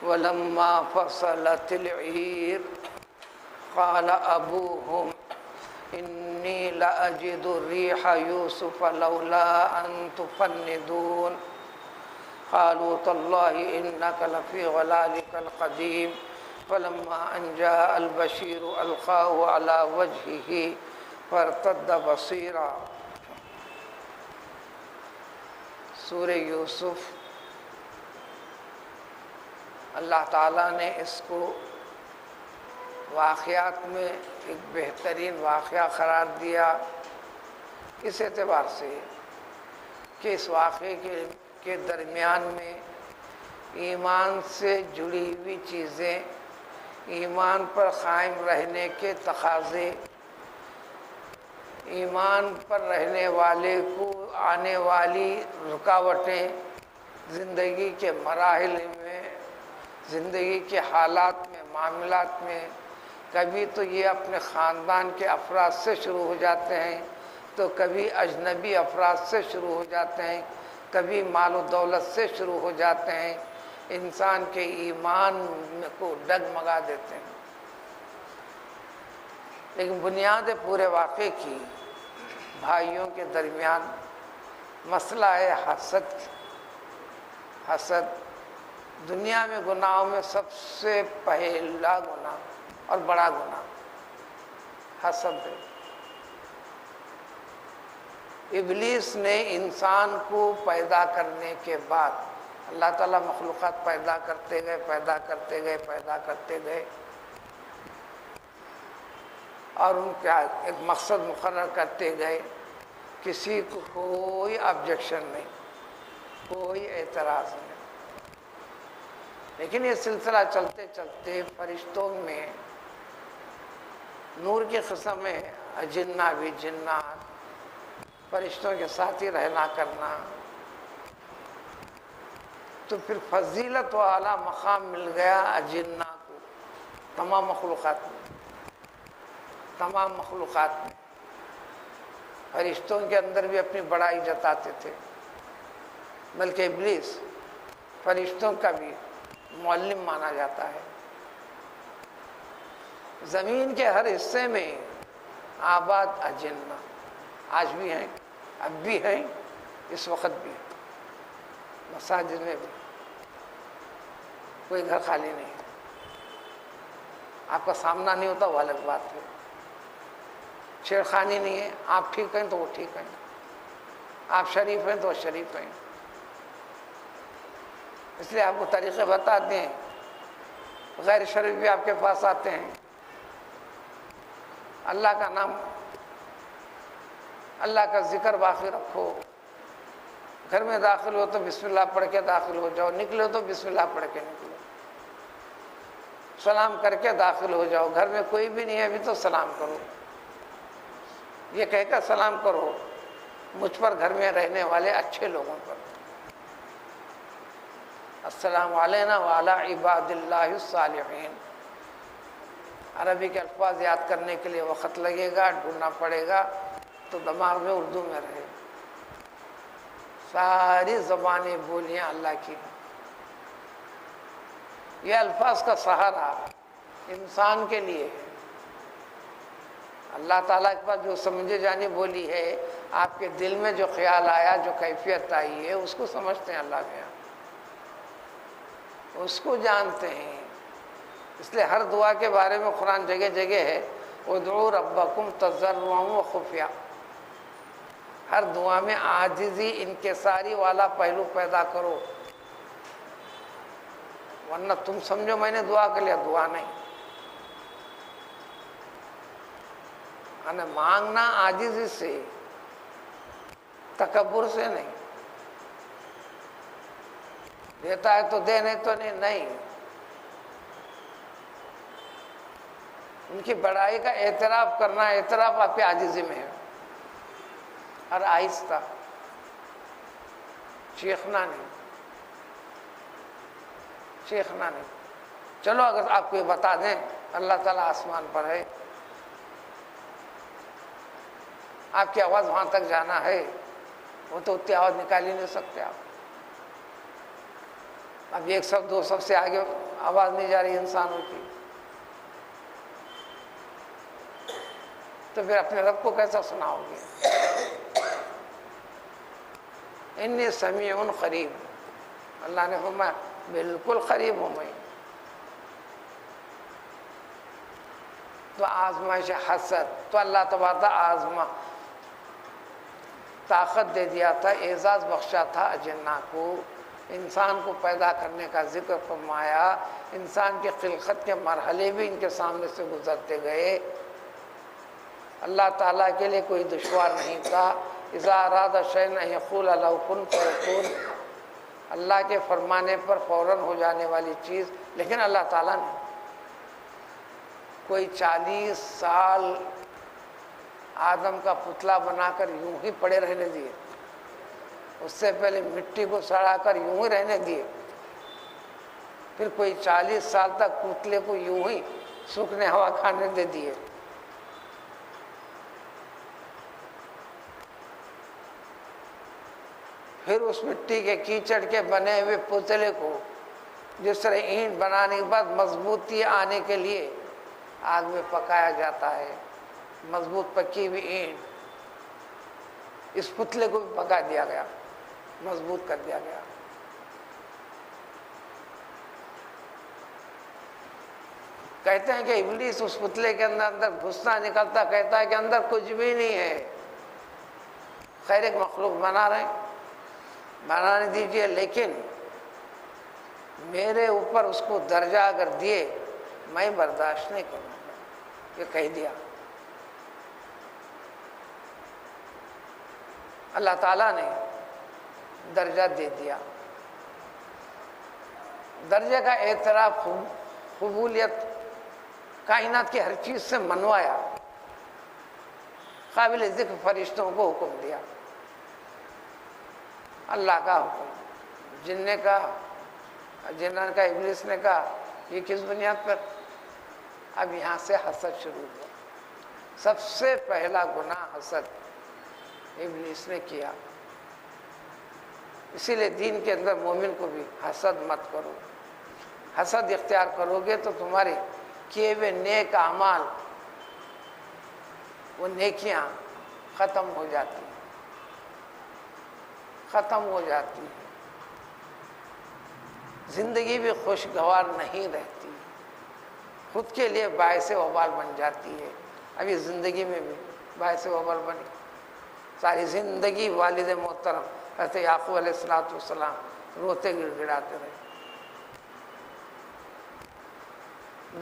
ولما فصلت العير قال أبوهم إني لأجد ريح يوسف لولا أن تفندون قالوا تالله إنك لفي ضلالك القديم فلما أن جاء البشير ألقاه على وجهه فارتد بصيرا۔ سورہ یوسف اللہ تعالیٰ نے اس کو واقعات میں ایک بہترین واقعہ قرار دیا، اس اعتبار سے کہ اس واقعے کے درمیان میں ایمان سے جڑی ہوئی چیزیں، ایمان پر قائم رہنے کے تقاضے، ایمان پر رہنے والے کو آنے والی رکاوٹیں، زندگی کے مراحل میں، زندگی کے حالات میں، معاملات میں، کبھی تو یہ اپنے خاندان کے افراد سے شروع ہو جاتے ہیں، تو کبھی اجنبی افراد سے شروع ہو جاتے ہیں، کبھی مال و دولت سے شروع ہو جاتے ہیں، انسان کے ایمان کو ڈگمگا دیتے ہیں۔ لیکن بنیاد پورے واقعے کی بھائیوں کے درمیان مسئلہ ہے حسد۔ حسد دنیا میں گناہوں میں سب سے پہلا گناہ اور بڑا گناہ حسد ہے۔ ابلیس نے انسان کو پیدا کرنے کے بعد، اللہ تعالیٰ مخلوقات پیدا کرتے گئے، پیدا کرتے گئے، پیدا کرتے گئے، اور ان کا ایک مقصد مقرر کرتے گئے، کسی کو کوئی آبجیکشن نہیں، کوئی اعتراض نہیں۔ لیکن یہ سلسلہ چلتے چلتے فرشتوں میں نور کی قسم ہے، اجنہ بھی جنات، فرشتوں کے ساتھ ہی رہنا کرنا، تو پھر فضیلت والا مقام مل گیا اجنہ کو تمام مخلوقات میں۔ تمام مخلوقات میں فرشتوں کے اندر بھی اپنی بڑائی جتاتے تھے، بلکہ ابلیس فرشتوں کا بھی معلم مانا جاتا ہے۔ زمین کے ہر حصے میں آباد اجنہ آج بھی ہیں، اب بھی ہیں، اس وقت بھی ہیں، مساجد میں بھی کوئی گھر خالی نہیں ہے۔ آپ کا سامنا نہیں ہوتا وہ الگ بات ہے، چھیڑخانی نہیں ہے، آپ ٹھیک ہیں تو وہ ٹھیک ہیں، آپ شریف ہیں تو وہ شریف ہیں۔ اس لیے آپ کو طریقے بتاتے ہیں، غیر شریف بھی آپ کے پاس آتے ہیں، اللہ کا نام، اللہ کا ذکر باقی رکھو، گھر میں داخل ہو تو بسم اللہ پڑھ کے داخل ہو جاؤ، نکلو تو بسم اللہ پڑھ کے نکلو، سلام کر کے داخل ہو جاؤ، گھر میں کوئی بھی نہیں ہے ابھی تو سلام کرو، یہ کہہ کر سلام کرو مجھ پر، گھر میں رہنے والے اچھے لوگوں پر، السلام علینا وعلی عباد اللہ الصالحین۔ عربی کے الفاظ یاد کرنے کے لیے وقت لگے گا، ڈھونڈنا پڑے گا، تو دماغ میں اردو میں رہے۔ ساری زبانیں بولیاں اللہ کی، یہ الفاظ کا سہارا انسان کے لیے ہے۔ اللہ تعالیٰ کے پاس جو سمجھے جانی بولی ہے، آپ کے دل میں جو خیال آیا، جو کیفیت آئی ہے، اس کو سمجھتے ہیں اللہ کے یہاں، اس کو جانتے ہیں۔ اس لیے ہر دعا کے بارے میں قرآن جگہ جگہ ہے، ادعوا ربکم تضرعا وخفیا، ہر دعا میں عاجزی، انکساری والا پہلو پیدا کرو، ورنہ تم سمجھو میں نے دعا کر لیا، دعا نہیں۔ مانگنا عاجزی سے، تکبر سے نہیں، دیتا ہے تو دے، نہیں تو نہیں۔ ان کی بڑائی کا اعتراف کرنا، اعتراف آپ کی عاجزی میں ہے، اور آہستہ، چیخنا نہیں، چیخنا نہیں۔ چلو اگر آپ کو یہ بتا دیں اللہ تعالیٰ آسمان پر ہے، آپ کی آواز وہاں تک جانا ہے، وہ تو اتنی آواز نکال ہی نہیں سکتے آپ، اب 100 200 سے آگے آواز نہیں جا رہی انسانوں کی، تو پھر اپنے رب کو کیسا سناؤ گے؟ انی سمیع قریب، اللہ نے فرمایا بالکل قریب ہوں میں۔ تو آزمائش حسد، تو اللہ تبارک آزما طاقت دے دیا تھا، اعزاز بخشا تھا اجنہ کو، انسان کو پیدا کرنے کا ذکر فرمایا، انسان کی خلقت کے مرحلے بھی ان کے سامنے سے گزرتے گئے۔ اللہ تعالیٰ کے لیے کوئی دشوار نہیں تھا، اذا اراد شیئا ان یقول له کن فیکون، اللہ کے فرمانے پر فوراً ہو جانے والی چیز۔ لیکن اللہ تعالیٰ نے کوئی 40 سال آدم کا پتلا بنا کر یوں ہی پڑے رہنے دیے، اس سے پہلے مٹی کو سڑا کر یوں ہی رہنے دیے، پھر کوئی 40 سال تک پتلے کو یوں ہی سوکھنے ہوا کھانے دے دیے۔ پھر اس مٹی کے کیچڑ کے بنے ہوئے پتلے کو جس طرح اینٹ بنانے کے بعد مضبوطی آنے کے لیے آگ میں پکایا جاتا ہے، مضبوط پکی ہوئی اینٹ، اس پتلے کو بھی پکا دیا گیا، مضبوط کر دیا گیا۔ کہتے ہیں کہ ابلیس اس پتلے کے اندر گھستا نکلتا، کہتا ہے کہ اندر کچھ بھی نہیں ہے، خیر ایک مخلوق بنا رہے ہیں، بنانے دیجئے، لیکن میرے اوپر اس کو درجہ اگر دیے میں برداشت نہیں کروں گا، یہ کہہ دیا۔ اللہ تعالیٰ نے درجہ دے دیا، درجے کا اعتراف، قبولیت کائنات کی ہر چیز سے منوایا، قابل ذکر فرشتوں کو حکم دیا، اللہ کا حکم، جن نے کہا، جنہوں نے کہا، ابلیس نے کہا یہ کس بنیاد پر؟ اب یہاں سے حسد شروع ہوا۔ سب سے پہلا گناہ حسد ابلیس نے کیا، اسی لیے دین کے اندر مومن کو بھی حسد مت کرو۔ حسد اختیار کرو گے تو تمہارے کیے ہوئے نیک اعمال، وہ نیکیاں ختم ہو جاتی ہیں، ختم ہو جاتی ہے، زندگی بھی خوشگوار نہیں رہتی، خود کے لیے باعث وبال بن جاتی ہے۔ ابھی زندگی میں بھی باعث وبال بنی، ساری زندگی والد محترم حضرت یعقوب علیہ السلام روتے گڑ گڑاتے رہے۔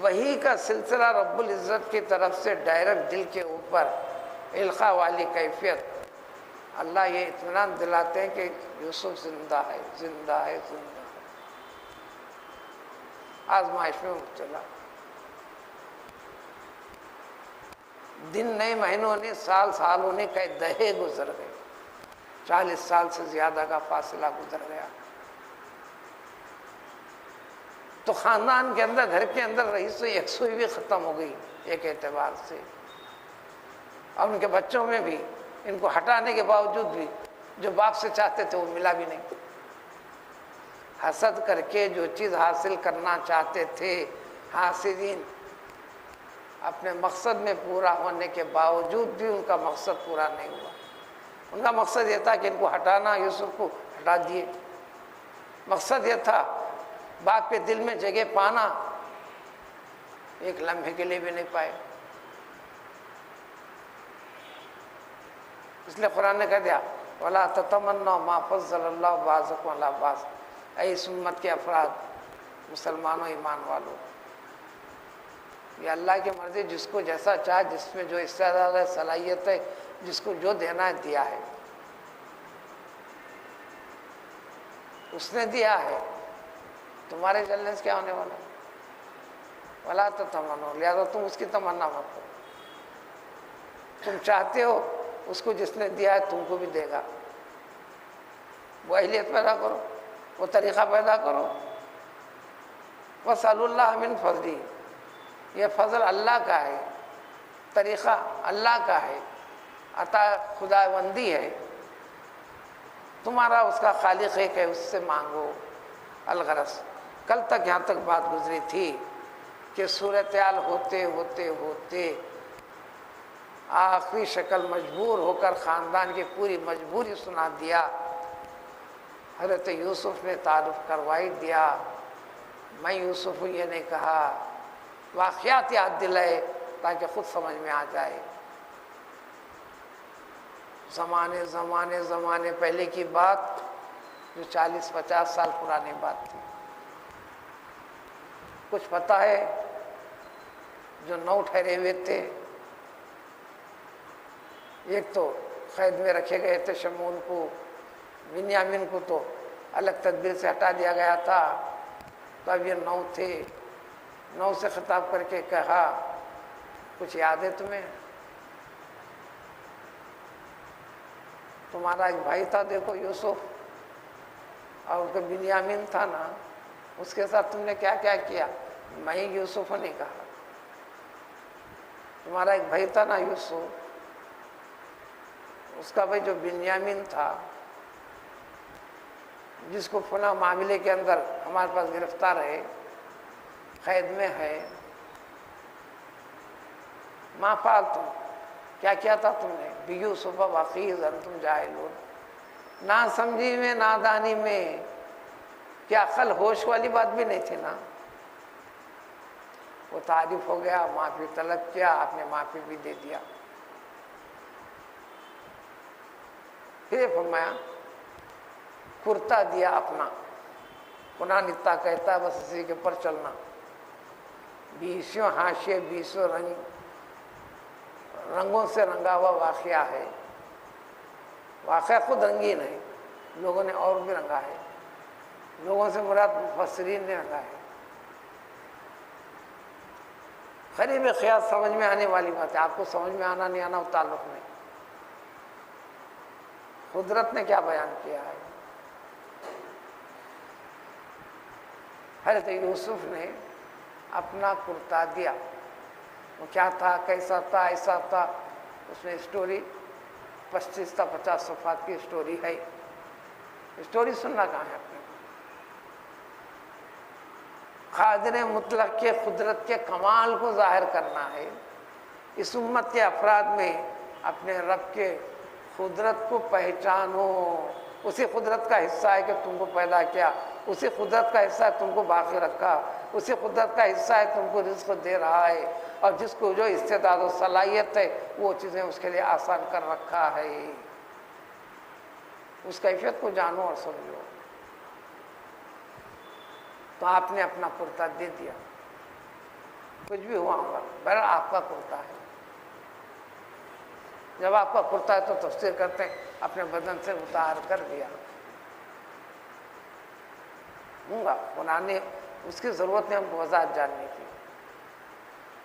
وحی کا سلسلہ رب العزت کی طرف سے ڈائریکٹ دل کے اوپر القاء والی کیفیت، اللہ یہ اطمینان دلاتے ہیں کہ یوسف زندہ ہے، زندہ ہے، زندہ ہے۔ آزمائش میں مبتلا، دن نہیں، مہینوں نہیں، سالوں نہیں، کئی دہے گزر گئے، 40 سال سے زیادہ کا فاصلہ گزر گیا۔ تو خاندان کے اندر، گھر کے اندر رئیس و یکسوئی بھی ختم ہو گئی ایک اعتبار سے، اور ان کے بچوں میں بھی، ان کو ہٹانے کے باوجود بھی جو باپ سے چاہتے تھے وہ ملا بھی نہیں۔ حسد کر کے جو چیز حاصل کرنا چاہتے تھے حاسدین، اپنے مقصد میں پورا ہونے کے باوجود بھی ان کا مقصد پورا نہیں ہوا۔ ان کا مقصد یہ تھا کہ ان کو ہٹانا، یوسف کو ہٹا دیے، مقصد یہ تھا باپ کے دل میں جگہ پانا، ایک لمحے کے لیے بھی نہیں پائے۔ اس لیے قرآن نے کہہ دیا وَلَا تَتَمَنَّوْا مَا فَضَّلَ اللَّهُ بَعْضَكُمْ عَلَىٰ بَعْضٍ، اے اس امت کے افراد، مسلمانوں، ایمان والوں، یہ اللہ کی مرضی، جس کو جیسا چاہے، جس میں جو استعداد ہے، صلاحیت ہے، جس کو جو دینا ہے دیا ہے، اس نے دیا ہے، تمہارے جلنے سے کیا ہونے والا ہے؟ وَلَا تَتَمَنَّوْا، لہذا تم اس کی تمنا مت کرو، تم چاہتے ہو اس کو جس نے دیا ہے تم کو بھی دے گا، وہ اہلیت پیدا کرو، وہ طریقہ پیدا کرو۔ وَاسْأَلُوا اللَّهَ مِنْ فَضْلِهِ، یہ فضل اللہ کا ہے، طریقہ اللہ کا ہے، عطا خداوندی ہے، تمہارا اس کا خالق ایک ہے، اس سے مانگو۔ الغرض کل تک یہاں تک بات گزری تھی کہ صورتحال ہوتے ہوتے ہوتے آخری شکل مجبور ہو کر خاندان کی پوری مجبوری سنا دیا. حضرت یوسف نے تعارف کروائی دیا. میں یوسف ہوں یہ نہیں کہا، واقعات یاد دلائے تاکہ خود سمجھ میں آ جائے. زمانے پہلے کی بات جو 40-50 سال پرانی بات تھی. کچھ پتہ ہے جو 9 ٹھہرے ہوئے تھے، ایک تو قید میں رکھے گئے تھے، شمعون کو، بنیامین کو تو الگ تدبیر سے ہٹا دیا گیا تھا. تو اب یہ 9 تھے. 9 سے خطاب کر کے کہا کچھ یاد ہے تمہیں؟ تمہارا ایک بھائی تھا دیکھو یوسف، اور اس کا بنیامین تھا نا، اس کے ساتھ تم نے کیا کیا کیا؟ میں یوسف نے کہا تمہارا ایک بھائی تھا نا یوسف، اس کا بھائی جو بنیامین تھا، جس کو فلاں معاملے کے اندر ہمارے پاس گرفتار ہے، قید میں ہے. ما فعلتم، کیا کیا تھا تم نے؟ بیوسف واخیہ اذ انتم جاہلون. نا سمجھی میں، نادانی میں، کیا عقل ہوش والی بات بھی نہیں تھی نا. وہ تعریف ہو گیا، معافی طلب کیا، آپ نے معافی بھی دے دیا. پھر فرمایا کرتا دیا اپنا، قرآن اتنا کہتا ہے بس اسی کے پر چلنا. 20 حاشیے، 20 رنگوں سے رنگا ہوا واقعہ ہے. واقعہ خود رنگین ہے، لوگوں نے اور بھی رنگا ہے. لوگوں سے مراد مفسرین نے رنگا ہے. قریب خیال سمجھ میں آنے والی بات ہے. آپ کو سمجھ میں آنا نہیں آنا وہ تعلق نہیں. قدرت نے کیا بیان کیا ہے؟ حضرت یوسف نے اپنا کرتا دیا. وہ کیا تھا، کیسا تھا، ایسا تھا. اس میں اسٹوری 25 تا 50 صفحات کی اسٹوری ہے. اسٹوری سننا کہاں ہے اپنے؟ قادر مطلق کے قدرت کے کمال کو ظاہر کرنا ہے. اس امت کے افراد میں اپنے رب کے قدرت کو پہچانو. اسی قدرت کا حصہ ہے کہ تم کو پیدا کیا، اسی قدرت کا حصہ ہے تم کو باقی رکھا، اسی قدرت کا حصہ ہے تم کو رزق دے رہا ہے، اور جس کو جو استعداد و صلاحیت ہے وہ چیزیں اس کے لیے آسان کر رکھا ہے. اس کیفیت کو جانو اور سمجھو. تو آپ نے اپنا کرتا دے دیا. کچھ بھی ہوا ہوگا، بہرحال آپ کا کرتا ہے. جب آپ کا کرتا ہے تو تفسیر کرتے ہیں اپنے بدن سے اتار کر دیا. قرآن نے اس کی ضرورت نہیں ہم کو وضاحت جاننے کی.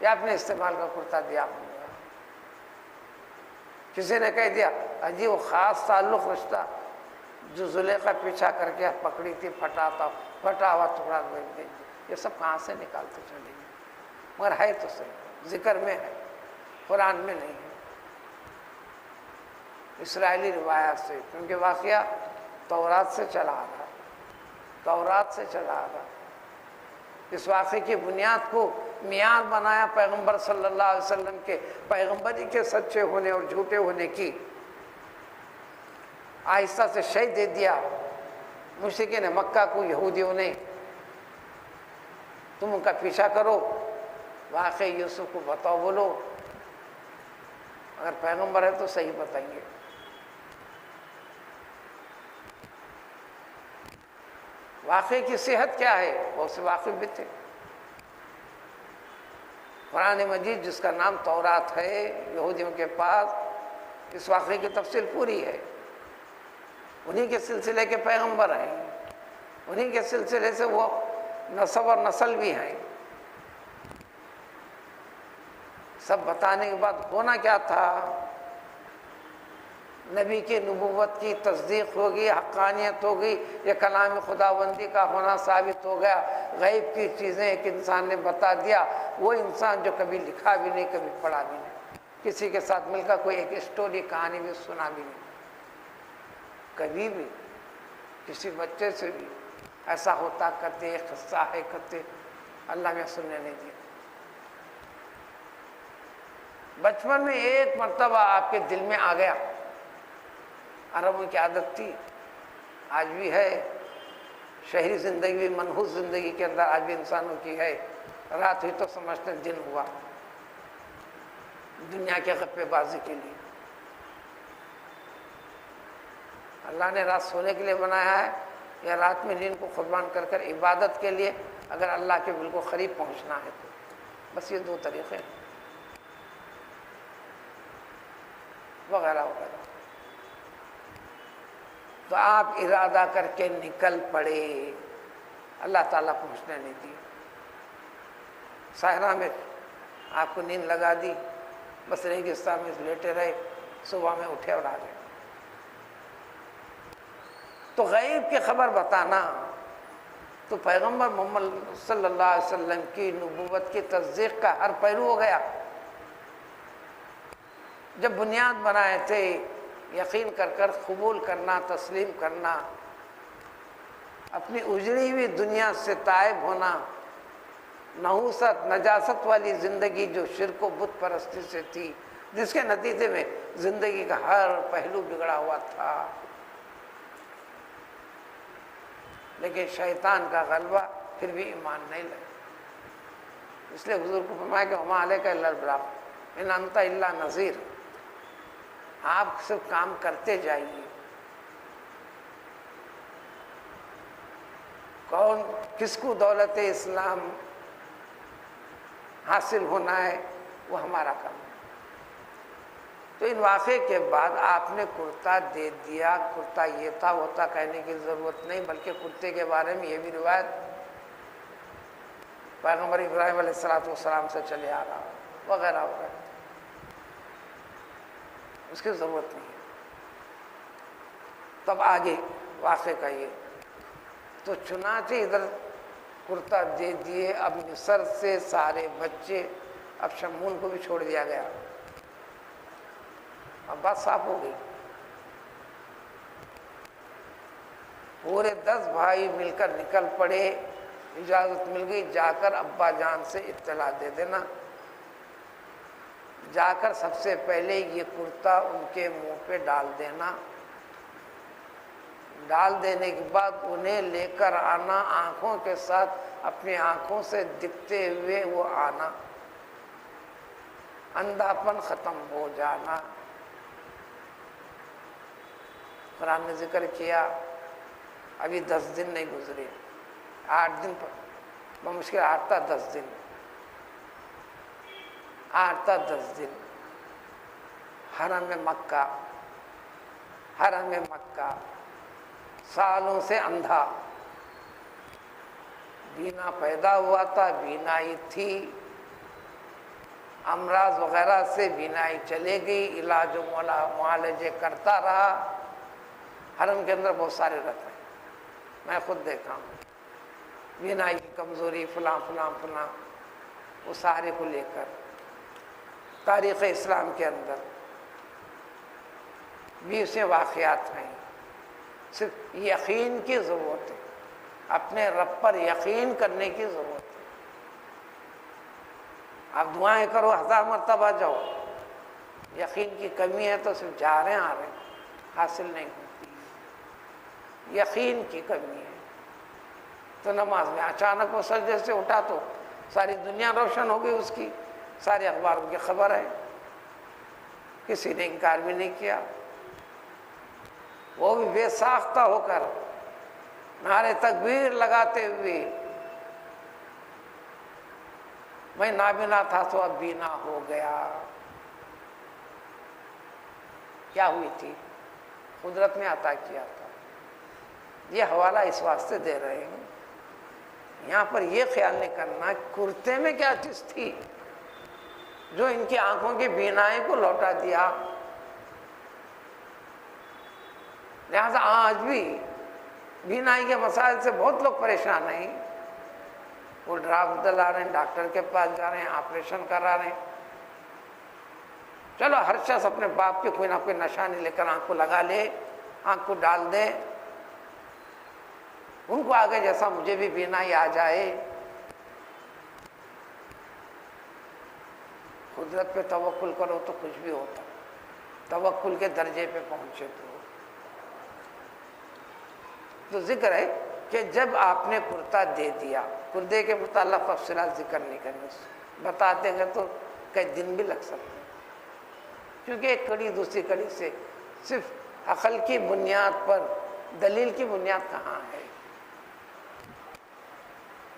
یا آپ نے استعمال کا کرتا دیا. کسی نے کہہ دیا اجی وہ خاص تعلق رشتہ جو زلیخا پیچھا کر کے پکڑی تھی، پھٹا ہوا ٹکڑا بھیج دیں. یہ سب کہاں سے نکالتے چلیں گے؟ مگر ہے تو صحیح، ذکر میں ہے، قرآن میں نہیں ہے. اسرائیلی روایات سے، کیونکہ واقعہ تورات سے چلا آ رہا. تورات سے چلا آ رہا. اس واقعے کی بنیاد کو معیار بنایا پیغمبر صلی اللہ علیہ وسلم کے پیغمبری کے سچے ہونے اور جھوٹے ہونے کی. آہستہ سے شے دے دیا مشرکین مکہ کو، یہودیوں نے. تم ان کا پیچھا کرو، واقعی یوسف کو بتاؤ. بولو اگر پیغمبر ہے تو صحیح بتائیں گے. واقعے کی صحت کیا ہے وہ سے واقف بھی تھے. قرآن مجید جس کا نام تورات ہے، یہودیوں کے پاس اس واقعے کی تفصیل پوری ہے. انہی کے سلسلے کے پیغمبر ہیں، انہی کے سلسلے سے وہ نسب اور نسل بھی ہیں. سب بتانے کے بعد ہونا کیا تھا؟ نبی کی نبوت کی تصدیق ہوگی، حقانیت ہوگی، یہ کلام خداوندی کا ہونا ثابت ہو گیا. غیب کی چیزیں ایک انسان نے بتا دیا، وہ انسان جو کبھی لکھا بھی نہیں، کبھی پڑھا بھی نہیں، کسی کے ساتھ مل کر کوئی ایک اسٹوری کہانی بھی سنا بھی نہیں، کبھی بھی کسی بچے سے بھی ایسا ہوتا کرتے، قصہ ہے کرتے، اللہ میں سننے نہیں دیا۔ بچپن میں ایک مرتبہ آپ کے دل میں آ گیا، عربوں کی عادت تھی، آج بھی ہے، شہری زندگی بھی، منحوس زندگی کے اندر آج بھی انسانوں کی ہے، رات ہوئی تو سمجھتے دن ہوا، دنیا کے غپے بازی کے لیے۔ اللہ نے رات سونے کے لیے بنایا ہے یا رات میں نیند کو قربان کر کر عبادت کے لیے، اگر اللہ کے بالکل قریب پہنچنا ہے تو بس یہ دو طریقے ہیں، وغیرہ وغیرہ۔ تو آپ ارادہ کر کے نکل پڑے، اللہ تعالیٰ پہنچنے نہیں دی، صحرا میں آپ کو نیند لگا دی، بس ریگستان میں لیٹے رہے، صبح میں اٹھے اور آ گئے۔ تو غیب کی خبر بتانا تو پیغمبر محمد صلی اللہ علیہ وسلم کی نبوت کی تصدیق کا ہر پہلو ہو گیا۔ جب بنیاد بنائے تھے، یقین کر کر قبول کرنا، تسلیم کرنا، اپنی اجڑی ہوئی دنیا سے تائب ہونا، نحوست نجاست والی زندگی جو شرک و بت پرستی سے تھی، جس کے نتیجے میں زندگی کا ہر پہلو بگڑا ہوا تھا، لیکن شیطان کا غلبہ، پھر بھی ایمان نہیں لائے۔ اس لیے حضور کو فرمایا کہ وما علیک الا البلاغ ان انت الا نذیر، آپ صرف کام کرتے جائیے۔ کون کس کو دولت اسلام حاصل ہونا ہے، وہ ہمارا کام ہے۔ تو ان واقعے کے بعد آپ نے کرتا دے دیا، کرتا یہ تھا وہ تھا کہنے کی ضرورت نہیں، بلکہ کرتے کے بارے میں یہ بھی روایت پیغمبر ابراہیم علیہ السلام سے چلے آ رہا وغیرہ وغیرہ، اس کی ضرورت نہیں ہے۔ تب آگے واقعے کا یہ، تو چنانچہ ادھر کرتا دے دیے، اب مصر سے سارے بچے، اب شمون کو بھی چھوڑ دیا گیا، اب بات صاف ہو گئی۔ پورے 10 بھائی مل کر نکل پڑے، اجازت مل گئی، جا کر ابا جان سے اطلاع دے دینا، جا کر سب سے پہلے یہ کرتا ان کے منہ پہ ڈال دینا، ڈال دینے کے بعد انہیں لے کر آنا، آنکھوں کے ساتھ اپنی آنکھوں سے دکھتے ہوئے وہ آنا، اندھاپن ختم ہو جانا۔ قرآن نے ذکر کیا ابھی 10 دن نہیں گزرے، 8 دن پر بمشکل 8 تا 10 دن، 8 تا 10 دن حرم مکہ سالوں سے اندھا، بینا پیدا ہوا تھا، بینائی تھی، امراض وغیرہ سے بینائی چلے گئی، علاج و معالجے کرتا رہا، حرم کے اندر بہت سارے رہتے ہیں، میں خود دیکھا ہوں، بینائی کی کمزوری فلاں فلاں فلاں، وہ سارے کو لے کر تاریخ اسلام کے اندر بھی اسے واقعات ہیں۔ صرف یقین کی ضرورت ہے، اپنے رب پر یقین کرنے کی ضرورت ہے۔ آپ دعائیں کرو 1000 مرتبہ جاؤ، یقین کی کمی ہے تو صرف جا رہے ہیں آ رہے ہیں، حاصل نہیں ہوتی، یقین کی کمی ہے۔ تو نماز میں اچانک وہ سجدے سے اٹھا تو ساری دنیا روشن ہو گئی، اس کی سارے اخباروں کی خبر ہے، کسی نے انکار بھی نہیں کیا، وہ بھی بے ساختہ ہو کر نعرے تکبیر لگاتے ہوئے، میں نابینا تھا تو اب بینا ہو گیا۔ کیا ہوئی تھی؟ قدرت نے عطا کیا تھا۔ یہ حوالہ اس واسطے دے رہے ہیں، یہاں پر یہ خیال نہیں کرنا کرتے میں کیا چیز تھی جو ان کی آنکھوں کی بینائی کو لوٹا دیا۔ لہذا آج بھی بینائی کے مسائل سے بہت لوگ پریشان ہیں، وہ ڈراپ دلا رہے ہیں، ڈاکٹر کے پاس جا رہے ہیں، آپریشن کرا رہے ہیں۔ چلو ہر شخص اپنے باپ کی کوئی نہ کوئی نشانی لے کر آنکھ کو لگا لے، آنکھ کو ڈال دے، ان کو آگے جیسا مجھے بھی بینائی آ جائے. قدرت پہ توکل کرو تو کچھ بھی ہوتا. توکل کے درجے پہ پہنچے تو ذکر ہے کہ جب آپ نے کرتا دے دیا، کردے کے متعلق تفصیلات ذکر نہیں کرنی، بتا دیں گے تو کئی دن بھی لگ سکتے ہیں، کیونکہ ایک کڑی دوسری کڑی سے صرف عقل کی بنیاد پر، دلیل کی بنیاد کہاں ہے؟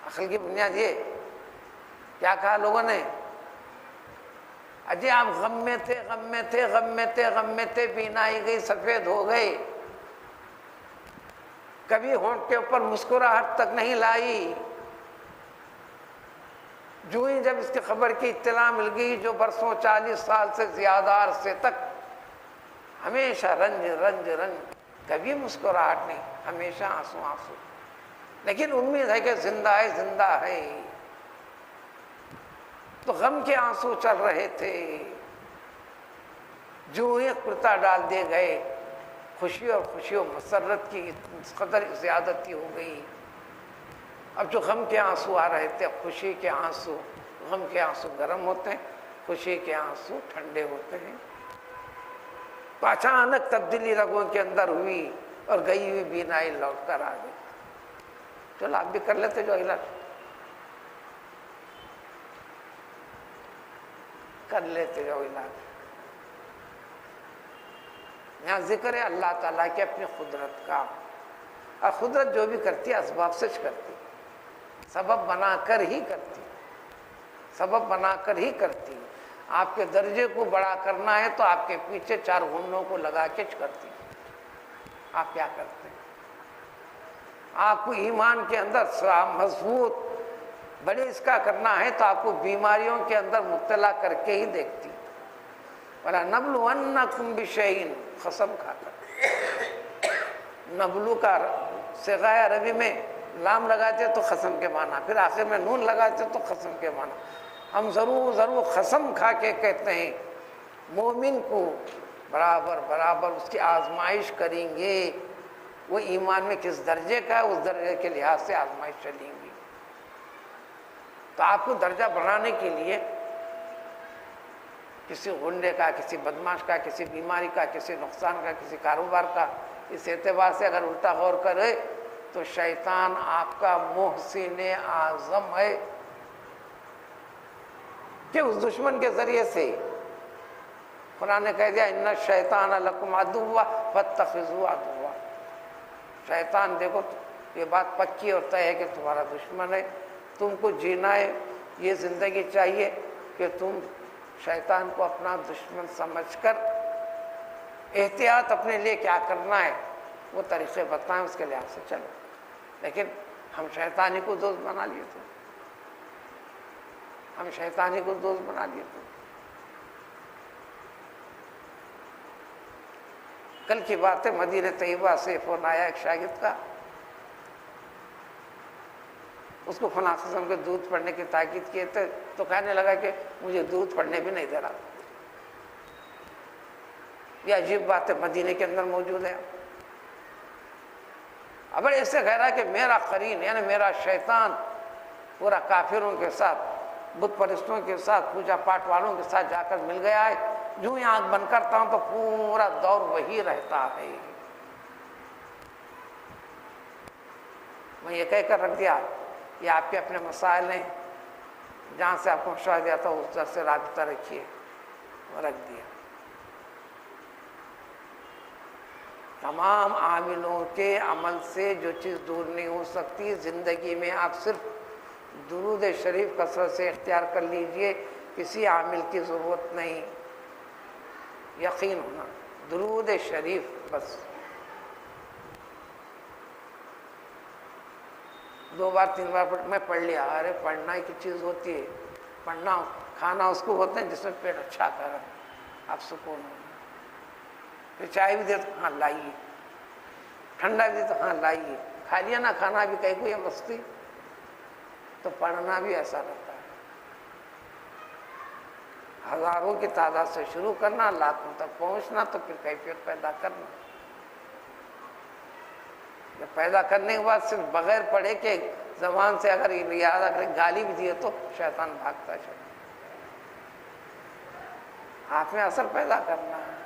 عقل کی بنیاد یہ کیا کہا لوگوں نے؟ اجی آپ غم میں تھے، غم میں تھے، غم میں تھے، غم میں تھے، بینائی گئی، سفید ہو گئے، کبھی ہونٹ کے اوپر مسکراہٹ تک نہیں لائی. جو ہی جب اس کی خبر کی اطلاع مل گئی، جو برسوں 40 سال سے زیادہ عرصے تک ہمیشہ رنج رنج رنج، کبھی مسکراہٹ نہیں، ہمیشہ آنسو آنسو، لیکن امید ہے کہ زندہ ہے، زندہ ہے. تو غم کے آنسو چل رہے تھے، جو ہی کرتا ڈال دے گئے، خوشی و مسرت کی قدر زیادتی ہو گئی. اب جو غم کے آنسو آ رہے تھے، اب خوشی کے آنسو، غم کے آنسو گرم ہوتے ہیں، خوشی کے آنسو ٹھنڈے ہوتے ہیں. تو اچانک تبدیلی رگوں کے اندر ہوئی اور گئی ہوئی بینائی لوٹ کر آ گئی. چلو آپ بھی کر لیتے جو علاج کر لیتے جو علاج. یہاں ذکر ہے اللہ تعالیٰ کی اپنی قدرت کا، اور قدرت جو بھی کرتی ہے اسباب سے کرتی، سبب بنا کر ہی کرتی، سبب بنا کر ہی کرتی. آپ کے درجے کو بڑا کرنا ہے تو آپ کے پیچھے 4 گھنوں کو لگا کے کرتی. آپ کیا کرتے ہیں؟ آپ کو ایمان کے اندر مضبوط بڑے اس کا کرنا ہے تو آپ کو بیماریوں کے اندر مبتلا کر کے ہی دیکھتی. وَلَنَبْلُوَنَّكُمْ بِشَيْءٍ، قسم کھا کر. نبلو کا صیغہ عربی میں لام لگاتے تو قسم کے معنی، پھر آخر میں نون لگاتے تو قسم کے معنی. ہم ضرور قسم کھا کے کہتے ہیں مومن کو برابر برابر اس کی آزمائش کریں گے. وہ ایمان میں کس درجے کا ہے اس درجے کے لحاظ سے آزمائش چلیں گی. تو آپ کو درجہ بڑھانے کے لیے کسی غنڈے کا، کسی بدماش کا، کسی بیماری کا، کسی نقصان کا، کسی کاروبار کا، اس اعتبار سے اگر الٹا غور کرے تو شیطان آپ کا محسن اعظم ہے کہ اس دشمن کے ذریعے سے قرآن نے کہہ دیا ان الشیطان لکم عدو فاتخذوہ عدوا. شیطان دیکھو یہ بات پکی اور طے ہے کہ تمہارا دشمن ہے. تم کو جینا ہے، یہ زندگی چاہیے کہ تم شیطان کو اپنا دشمن سمجھ کر احتیاط اپنے لیے کیا کرنا ہے وہ طریقے بتائیں، اس کے لحاظ سے چلو. لیکن ہم شیطانی کو دوست بنا لیے تھے، ہم شیطانی کو دوست بنا لیے تھے. کل کی بات ہے، مدینہ طیبہ سے فون آیا ایک شاگرد کا، اس کو فلاں قسم کے دودھ پڑھنے کی تاکید کیے تھے تو کہنے لگا کہ مجھے دودھ پڑھنے بھی نہیں دے رہا. یہ عجیب بات ہے، مدینے کے اندر موجود ہے. اب ایسے کہہ رہا کہ میرا قرین یعنی میرا شیطان پورا کافروں کے ساتھ، بت پرستوں کے ساتھ، پوجا پاٹ والوں کے ساتھ جا کر مل گیا ہے. جو ہی آنکھ بند کرتا ہوں تو پورا دور وہی رہتا ہے. میں یہ کہہ کر رکھ دیا یہ آپ کے اپنے مسائل ہیں، جہاں سے آپ کو مشورہ دیا تھا اس در سے رابطہ رکھیے. رکھ دیا. تمام عاملوں کے عمل سے جو چیز دور نہیں ہو سکتی، زندگی میں آپ صرف درود شریف کثرت سے اختیار کر لیجئے، کسی عامل کی ضرورت نہیں. یقین ہونا درود شریف بس 2 بار 3 بار میں پڑھ لیا. ارے پڑھنا کی چیز ہوتی ہے، پڑھنا کھانا اس کو ہوتے ہیں جس میں پیٹ اچھا کر آپ سکون ہو. پھر چائے بھی دے تو ہاں لائیے، ٹھنڈا بھی دے تو ہاں لائیے. کھا لیا نا کھانا بھی کہیں کو یہ مستی، تو پڑھنا بھی ایسا رہتا ہے. ہزاروں کی تعداد سے شروع کرنا، لاکھوں تک پہنچنا، تو پھر کیفیت پیدا کرنا. جب پیدا کرنے کے بعد صرف بغیر پڑھے کہ زبان سے اگر یاد اگر گالی بھی دیے تو شیطان بھاگتا ہے. آپ میں اثر پیدا کرنا ہے.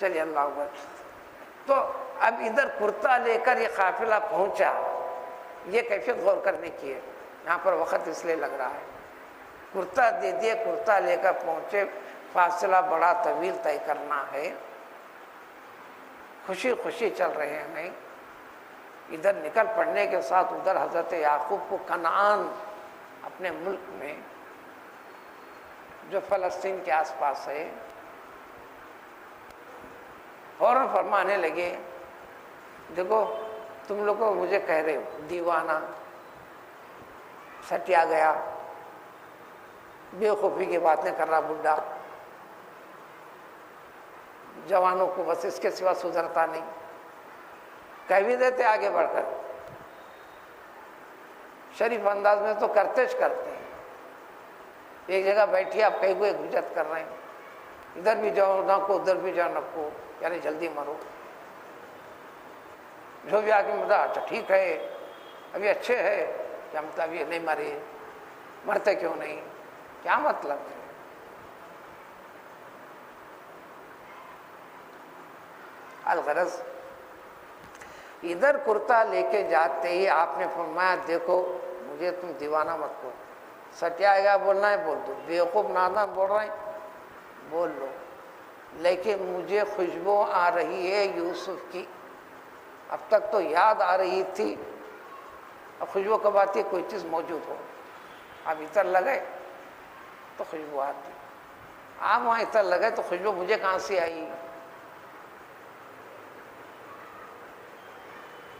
چلیے اللہ اکبر. تو اب ادھر کرتا لے کر یہ قافلہ پہنچا، یہ کیفیت غور کرنے کی ہے. یہاں پر وقت اس لیے لگ رہا ہے. کرتا دے دیے، کرتا لے کر پہنچے، فاصلہ بڑا طویل طے کرنا ہے. خوشی خوشی چل رہے ہیں. ادھر نکل پڑنے کے ساتھ ادھر حضرت یعقوب کو کنعان اپنے ملک میں جو فلسطین کے آس پاس ہے فوراً فرمانے لگے، دیکھو تم لوگ مجھے کہہ رہے ہو دیوانہ، سٹیا گیا، بےوقوفی کی باتیں کر رہا بڈھا، جوانوں کو بس اس کے سوا سدھرتا نہیں. کہہ بھی دیتے آگے بڑھ کر، شریف انداز میں تو کرتے ہیں. ایک جگہ بیٹھی آپ کئی کو گجت کر رہے ہیں، ادھر بھی جاؤ نہ کو ادھر بھی جاؤ نہ کو، یعنی جلدی مرو. جو بھی آگے مدد اچھا ٹھیک ہے ابھی اچھے ہے کہ ہم تو ابھی نہیں مرے، مرتے کیوں نہیں، کیا مطلب ہے. الغرض ادھر کرتا لے کے جاتے ہی آپ نے فرمایا دیکھو مجھے تم دیوانہ مت کہو، سٹیا گیا بولنا ہے بول دو، بیوقوف نادان بول رہے ہیں بول لو، لیکن مجھے خوشبو آ رہی ہے یوسف کی. اب تک تو یاد آ رہی تھی، اب خوشبو کب آتی ہے؟ کوئی چیز موجود ہو. آپ اتر لگے تو خوشبو آتی، آپ وہاں اتر لگے تو خوشبو مجھے کہاں سے آئی؟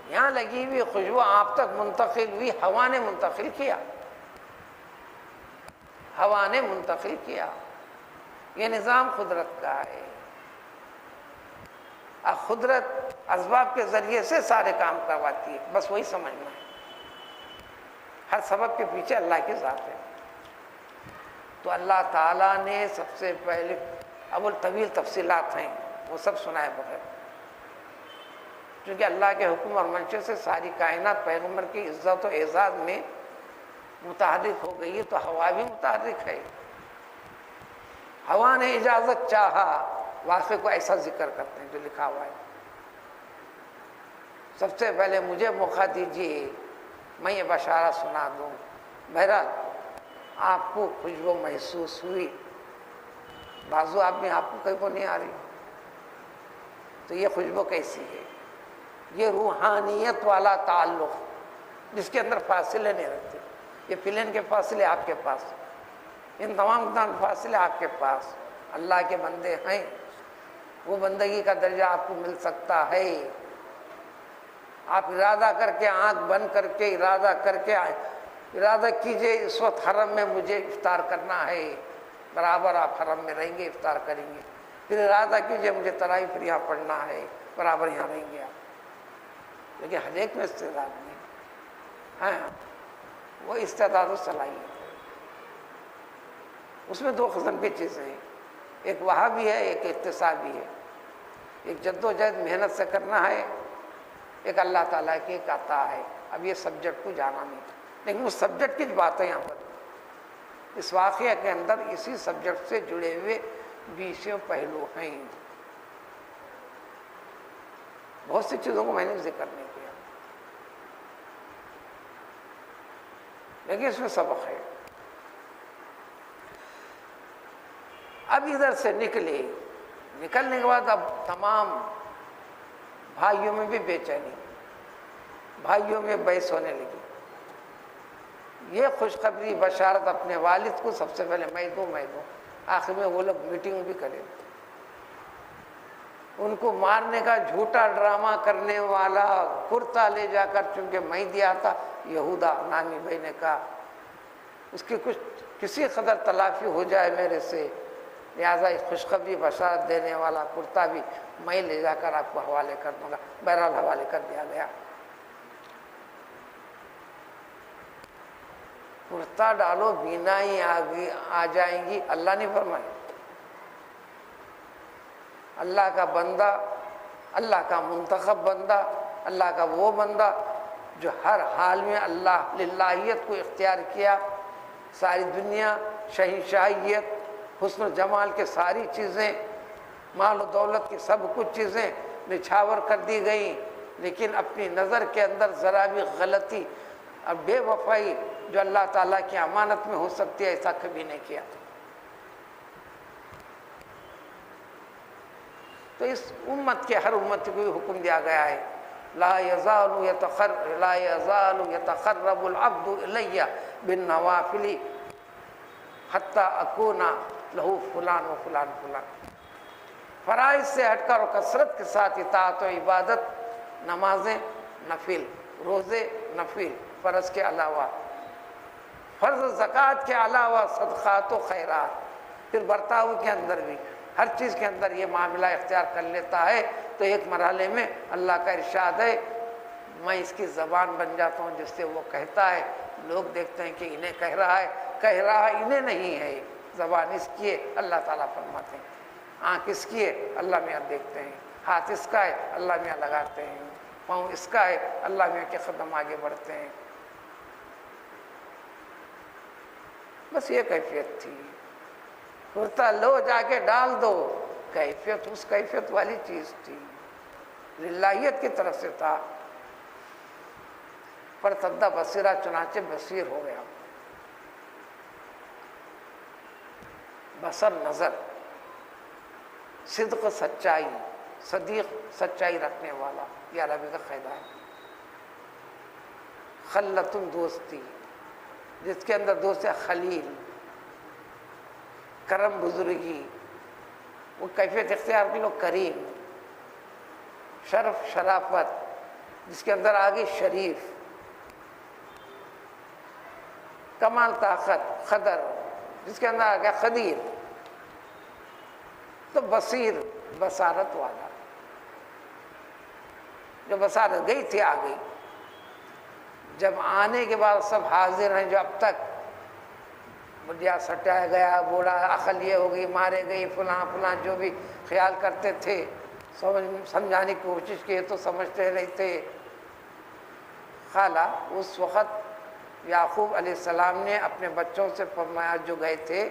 یہاں لگی ہوئی خوشبو آپ تک منتقل ہوئی، ہوا نے منتقل کیا، ہوا نے منتقل کیا. یہ نظام قدرت کا ہے. قدرت اسباب کے ذریعے سے سارے کام کرواتی ہے، بس وہی سمجھنا ہے. ہر سبب کے پیچھے اللہ کی ذات ہے. تو اللہ تعالیٰ نے سب سے پہلے اول طویل تفصیلات ہیں وہ سب سنائے بغیر، کیونکہ اللہ کے حکم اور منشے سے ساری کائنات پیغمبر کی عزت و اعزاز میں متحرک ہو گئی ہے. تو ہوا بھی متحرک ہے. ہوا نے اجازت چاہا، واقعے کو ایسا ذکر کرتے ہیں جو لکھا ہوا ہے. سب سے پہلے مجھے موقع دیجیے میں یہ بشارت سنا دوں. بہرحال آپ کو خوشبو محسوس ہوئی، بازو آپ میں آپ کو کہیں کو نہیں آ رہی، تو یہ خوشبو کیسی ہے؟ یہ روحانیت والا تعلق جس کے اندر فاصلے نہیں رہتے. یہ پلین کے فاصلے آپ کے پاس، ان تمام فاصلے آپ کے پاس. اللہ کے بندے ہیں، وہ بندگی کا درجہ آپ کو مل سکتا ہے. آپ ارادہ کر کے آنکھ بند کر کے ارادہ کیجئے اس وقت حرم میں مجھے افطار کرنا ہے، برابر آپ حرم میں رہیں گے، افطار کریں گے. پھر ارادہ کیجئے مجھے تراویح پھر یہاں پڑھنا ہے، برابر یہاں رہیں گے آپ. لیکن ہر ایک میں استعداد نہیں. ہاں وہ استعداد و صلاحیت ہے. اس میں دو قسم کی چیزیں ہیں، ایک وہاں بھی ہے، ایک اکتسابی ہے. ایک جد و جہد محنت سے کرنا ہے، ایک اللہ تعالیٰ کی ایک عطا ہے. اب یہ سبجیکٹ کو جانا نہیں، لیکن اس سبجیکٹ کی باتیں یہاں پر اس واقعہ کے اندر اسی سبجیکٹ سے جڑے ہوئے 20 پہلو ہیں. بہت سی چیزوں کو میں نے ذکر نہیں کیا، لیکن اس میں سبق ہے. اب ادھر سے نکلنے کے بعد اب تمام بھائیوں میں بھی بے چینی، بھائیوں میں بحث ہونے لگی. یہ خوشخبری بشارت اپنے والد کو سب سے پہلے میں دوں. آخر میں وہ لوگ میٹنگ بھی کریں. ان کو مارنے کا جھوٹا ڈرامہ کرنے والا کرتا لے جا کر، چونکہ میں دیا تھا، یہودا نامی بھائی نے کہا اس کی کسی قدر تلافی ہو جائے میرے سے، لہٰذا ایک خوشخبری بشارت دینے والا کرتا بھی میں لے جا کر آپ کو حوالے کر دوں گا. بہرحال حوالے کر دیا گیا. کرتا ڈالو بینائی آ جائیں گی، اللہ نے فرمایا. اللہ کا بندہ، اللہ کا منتخب بندہ اللہ کا وہ بندہ جو ہر حال میں اللہ للہیت کو اختیار کیا، ساری دنیا، شہنشاہیت، حسن و جمال کے ساری چیزیں، مال و دولت کی سب کچھ چیزیں نچھاور کر دی گئیں، لیکن اپنی نظر کے اندر ذرا بھی غلطی اور بے وفائی جو اللہ تعالیٰ کی امانت میں ہو سکتی ہے، ایسا کبھی نہیں کیا۔ تو اس امت کے ہر امت کو حکم دیا گیا ہے، لا يزال يتقرب العبد الی بالنوافل حتی اکون له فلان و فلان فلان۔ فرائض سے ہٹ کر اور کثرت کے ساتھ اطاعت و عبادت، نمازیں نفل، روزے نفل، فرض کے علاوہ، فرض زکوٰۃ کے علاوہ صدقات و خیرات، پھر برتاؤ کے اندر بھی ہر چیز کے اندر یہ معاملہ اختیار کر لیتا ہے تو ایک مرحلے میں اللہ کا ارشاد ہے، میں اس کی زبان بن جاتا ہوں جس سے وہ کہتا ہے، لوگ دیکھتے ہیں کہ انہیں کہہ رہا انہیں نہیں ہے، زبان اس کی ہے، اللہ تعالیٰ فرماتے ہیں، آنکھ اس کی ہے، اللہ میاں دیکھتے ہیں، ہاتھ اس کا ہے، اللہ میاں لگاتے ہیں، پاؤں اس کا ہے، اللہ میاں کے قدم آگے بڑھتے ہیں۔ بس یہ کیفیت تھی، کرتا لو جا کے ڈال دو، کیفیت اس کیفیت والی چیز تھی، للہیت کی طرف سے تھا۔ فرتدہ بصیرہ، چنانچہ بصیر ہو گیا، بصر نظر، صدق سچائی، صدیق سچائی رکھنے والا، یہ عربی کا قاعدہ ہے۔ خلۃ دوستی، جس کے اندر دوست ہے خلیل، کرم بزرگی، وہ کیفیت اختیار کر لو، کریم، شرف شرافت، جس کے اندر آگے شریف، کمال طاقت، قدر، جس کے اندر آگیا قدیر، تو بصیر، بصارت والا، جو بصارت گئی تھی آ گئی، جب آنے کے بعد سب حاضر ہیں جو اب تک بڑھیا سٹایا گیا، بوڑھا عقل یہ ہو گئی، مارے گئی، فلاں فلاں جو بھی خیال کرتے تھے، سمجھانے کی کوشش کی تو سمجھتے نہیں تھے۔ خالہ اس وقت یعقوب علیہ السلام نے اپنے بچوں سے فرمایا جو گئے تھے،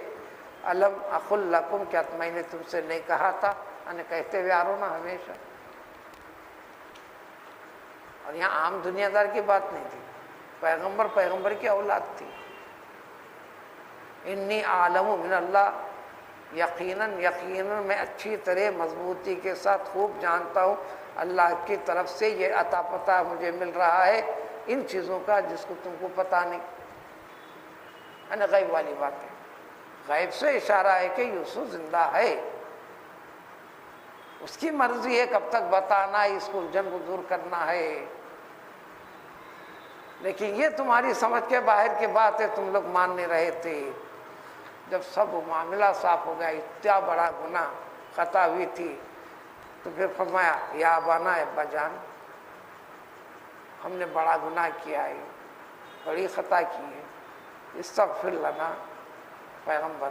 الم اقل لکم، کیا میں نے تم سے نہیں کہا تھا، کہتے ہوئے آ رہا ہوں نا ہمیشہ۔ اور یہاں عام دنیا دار کی بات نہیں تھی، پیغمبر کی اولاد تھی۔ انی اعلم من اللہ، یقیناً میں اچھی طرح مضبوطی کے ساتھ خوب جانتا ہوں اللہ کی طرف سے یہ عطا پتہ مجھے مل رہا ہے ان چیزوں کا جس کو تم کو پتہ نہیں، یعنی غیب والی بات ہے۔ غیب سے اشارہ ہے کہ یوسف زندہ ہے، اس کی مرضی ہے کب تک بتانا ہے، اس کو الجھن کو دور کرنا ہے، لیکن یہ تمہاری سمجھ کے باہر کی بات ہے، تم لوگ مان نہیں رہے تھے۔ جب سب معاملہ صاف ہو گیا، اتنا بڑا گناہ خطا ہوئی تھی، تو پھر فرمایا یا ابانا، ابا جان، ہم نے بڑا گناہ کیا ہے، بڑی خطا کی ہے، استغفر لنا، پیغمبر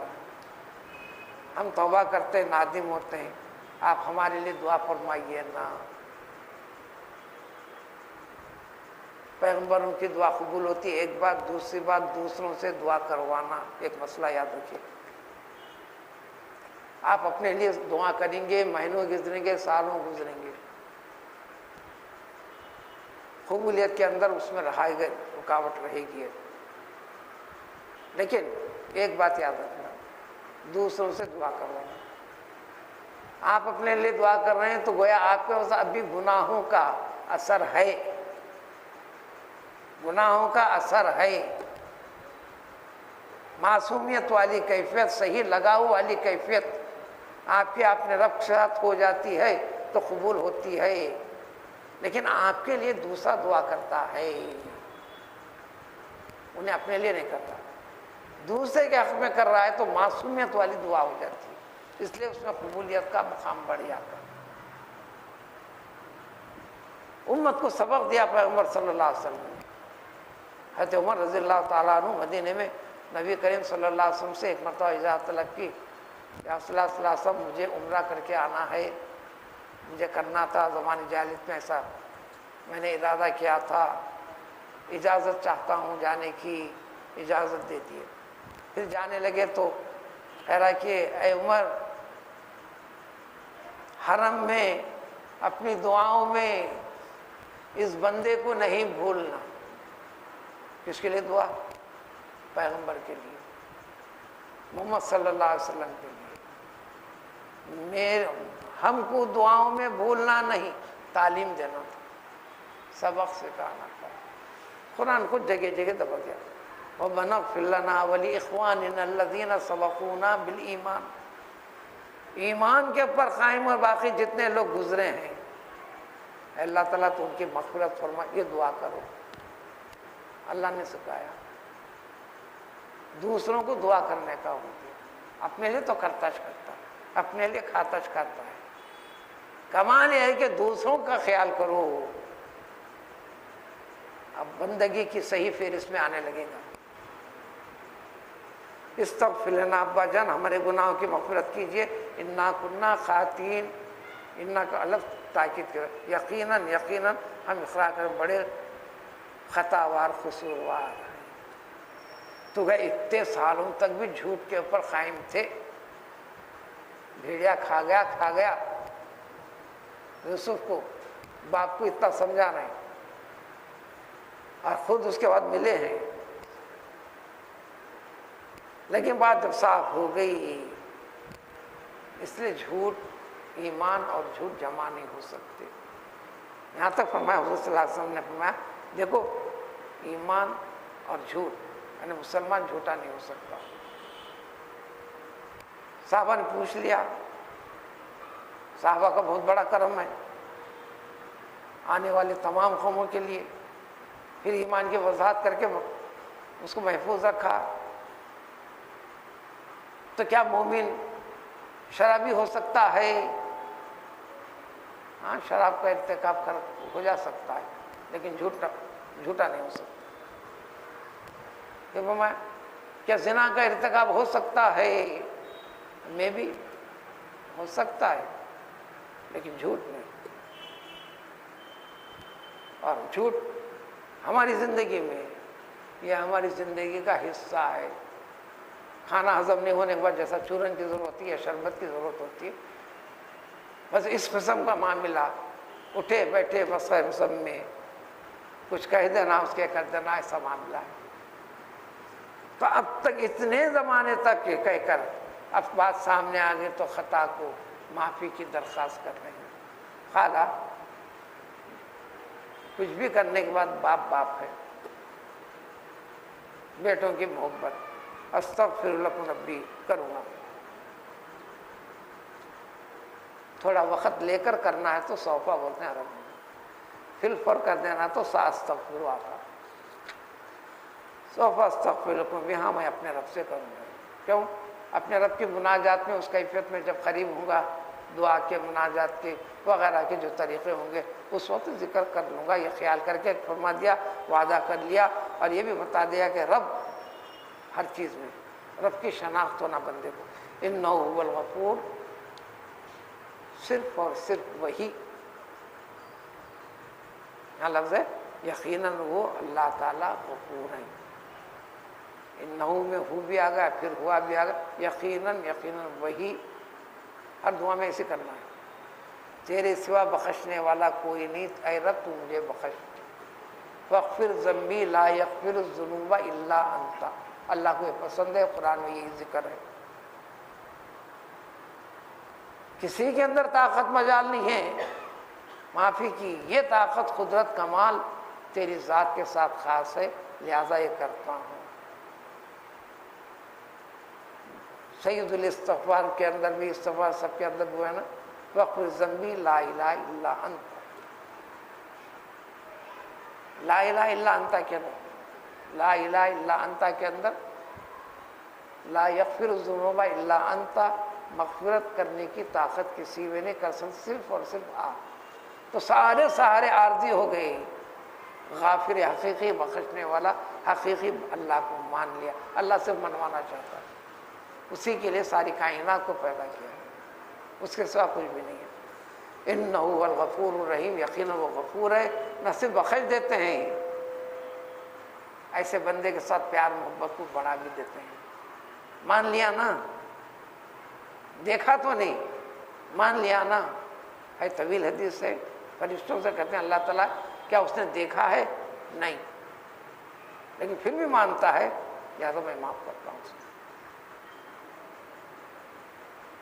ہم توبہ کرتے نادم ہوتے ہیں، آپ ہمارے لیے دعا فرمائیے نا۔ پیغمبروں کی دعا قبول ہوتی ہے، ایک بات، دوسری بات دوسروں سے دعا کروانا، ایک مسئلہ یاد رکھیے۔ آپ اپنے لیے دعا کریں گے، مہینوں گزریں گے، سالوں گزریں گے، قبولیت کے اندر اس میں رکاوٹ رہے گی، لیکن ایک بات یاد رکھنا، دوسروں سے دعا کروانا۔ آپ اپنے لیے دعا کر رہے ہیں تو گویا آپ کے پاس ابھی گناہوں کا اثر ہے، گناہوں کا اثر ہے، معصومیت والی کیفیت، صحیح لگاؤ والی کیفیت آپ کے رب کے ساتھ ہو جاتی ہے تو قبول ہوتی ہے، لیکن آپ کے لیے دوسرا دعا کرتا ہے، انہیں اپنے لیے نہیں کرتا، دوسرے کے حق میں کر رہا ہے تو معصومیت والی دعا ہو جاتی ہے، اس لیے اس میں قبولیت کا مقام بڑھ جاتا ہے۔ امت کو سبق دیا پیغمبر صلی اللہ علیہ وسلم نے۔ حضرت عمر رضی اللہ تعالیٰ عنہ مدینے میں نبی کریم صلی اللہ علیہ وسلم سے ایک مرتبہ اجازت طلب کی، یا صلی اللہ علیہ وسلم مجھے عمرہ کر کے آنا ہے، مجھے کرنا تھا، زمانے جاہلیت میں ایسا میں نے ارادہ کیا تھا، اجازت چاہتا ہوں جانے کی، اجازت دے دیے۔ پھر جانے لگے تو کہہ رہا کہ اے عمر، حرم میں اپنی دعاؤں میں اس بندے کو نہیں بھولنا۔ کس کے لیے دعا؟ پیغمبر کے لیے، محمد صلی اللہ علیہ وسلم کے لیے۔ ہم کو دعاؤں میں بھولنا نہیں، تعلیم دینا تھا، سبق سکھانا تھا۔ قرآن کو جگہ جگہ دبا گیا، رَبَّنَا اغْفِرْ لَنَا وَلِإِخْوَانِنَا الَّذِينَ سَبَقُونَا بِالْإِيمَانِ۔ ایمان کے اوپر قائم اور باقی جتنے لوگ گزرے ہیں، اللہ تعالیٰ تو ان کی مغفرت فرما، یہ دعا کرو۔ اللہ نے سکھایا۔ دوسروں کو دعا کرنے کا ہوتی ہے، اپنے لیے تو کرتاش کرتا ہے، اپنے لیے کھاتش کرتا ہے۔ کمال یہ ہے کہ دوسروں کا خیال کرو۔ اب بندگی کی صحیح فہرست میں آنے لگے گا۔ استغفر لنا، ابا جان ہمارے گناہوں کی مغفرت کیجئے، انا کنا خاطئین، انا کا الگ تاکید کرے، یقیناً یقیناً ہم اقرار کریں بڑے خطاوار قصوروار ہیں۔ تو گئے اتنے سالوں تک بھی جھوٹ کے اوپر قائم تھے، بھیڑیا کھا گیا یوسف کو، باپ کو اتنا سمجھا نہیں، اور خود اس کے بعد ملے ہیں، لیکن بات جب صاف ہو گئی، اس لیے جھوٹ ایمان اور جھوٹ جمع نہیں ہو سکتے۔ یہاں تک فرمایا، حضور صلی اللہ علیہ وسلم نے فرمایا دیکھو ایمان اور جھوٹ، یعنی مسلمان جھوٹا نہیں ہو سکتا۔ صحابہ نے پوچھ لیا، صحابہ کا بہت بڑا کرم ہے آنے والے تمام قوموں کے لیے، پھر ایمان کی وضاحت کر کے اس کو محفوظ رکھا۔ تو کیا مومن شرابی ہو سکتا ہے؟ ہاں، شراب کا ارتکاب ہو جا سکتا ہے، لیکن جھوٹا نہیں ہو سکتا۔ کیا زنا کا ارتکاب ہو سکتا ہے؟ میں بھی ہو سکتا ہے، لیکن جھوٹ نہیں۔ اور جھوٹ ہماری زندگی میں، یہ ہماری زندگی کا حصہ ہے۔ کھانا ہضم نہیں ہونے کے بعد جیسا چورن کی ضرورت ہوتی ہے، شربت کی ضرورت ہوتی ہے، بس اس قسم کا معاملہ، اٹھے بیٹھے بس سب میں کچھ کہہ دینا، اس کے کر دینا، ایسا معاملہ ہے۔ تو اب تک اتنے زمانے تک کہہ کر اب بات سامنے آ گئی تو خطا کو معافی کی درخواست کر رہے ہیں۔ خالہ کچھ بھی کرنے کے بعد باپ ہے، بیٹوں کی محبت، استغفر لکم ربی کروں گا، تھوڑا وقت لے کر کرنا ہے تو صوفہ بولتے ہیں عرب میں، فل فور کر دینا تو استغفر آتا، صوفہ استغفر لکم، یہاں میں اپنے رب سے کروں گا۔ کیوں؟ اپنے رب کی مناجات میں، اس کیفیت میں جب قریب ہوں گا، دعا کے مناجات کے وغیرہ کے جو طریقے ہوں گے اس وقت ذکر کر لوں گا۔ یہ خیال کر کے فرما دیا، وعدہ کر لیا، اور یہ بھی بتا دیا کہ رب ہر چیز میں، رب کی شناخت ہونا بندے کو، انہ هو الغفور، صرف اور صرف وہی، یہاں لفظ ہے یقیناً وہ اللہ تعالیٰ غفور ہیں۔ انہو میں ہو بھی آ گیا، پھر ہوا بھی آ گیا، یقیناً وہی، ہر دعا میں ایسے کرنا ہے۔ تیرے سوا بخشنے والا کوئی نہیں، اے رب تو مجھے بخش، فاغفر ذنبی لا یغفر الذنوب الا انت، اللہ کو یہ پسند ہے، قرآن میں یہی ذکر ہے۔ کسی کے اندر طاقت مجال نہیں ہے معافی کی، یہ طاقت قدرت کمال تیری ذات کے ساتھ خاص ہے، لہذا یہ کرتا ہوں۔ سید الاستغفار کے اندر بھی، استغفار سب کے اندر وہ ہے نا، وَاغْفِرْ ذَنْبِي لا الہ الا انت، لا الہ الا انت کے اندر، لا الہ الا انت کے اندر لا یغفر الذنوب الا انت، مغفرت کرنے کی طاقت کسی میں نہیں کر سکتا، صرف اور صرف آپ۔ تو سارے سہارے عارضی ہو گئے، غافر حقیقی، بخشنے والا حقیقی اللہ کو مان لیا، اللہ سے منوانا چاہتا ہے، اسی کے لیے ساری کائنات کو پیدا کیا ہے، اس کے سوا کچھ بھی نہیں ہے۔ انہ هو الغفور الرحیم، یقیناً وہ غفور ہے، نہ صرف بخش دیتے ہیں، ایسے بندے کے ساتھ پیار محبت کو بڑھا بھی دیتے ہیں۔ مان لیا نا، دیکھا تو نہیں، مان لیا نا۔ ہے طویل حدیث ہے، فرشتوں سے کہتے ہیں اللہ تعالیٰ کیا اس نے دیکھا ہے؟ نہیں، لیکن پھر بھی مانتا ہے، یا تو میں معاف کرتا ہوں اسے۔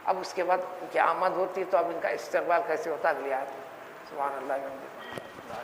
اب اس کے بعد ان کی آمد ہوتی تو اب ان کا استقبال کیسے ہوتا، اگلی آیت میں۔ سبحان اللہ۔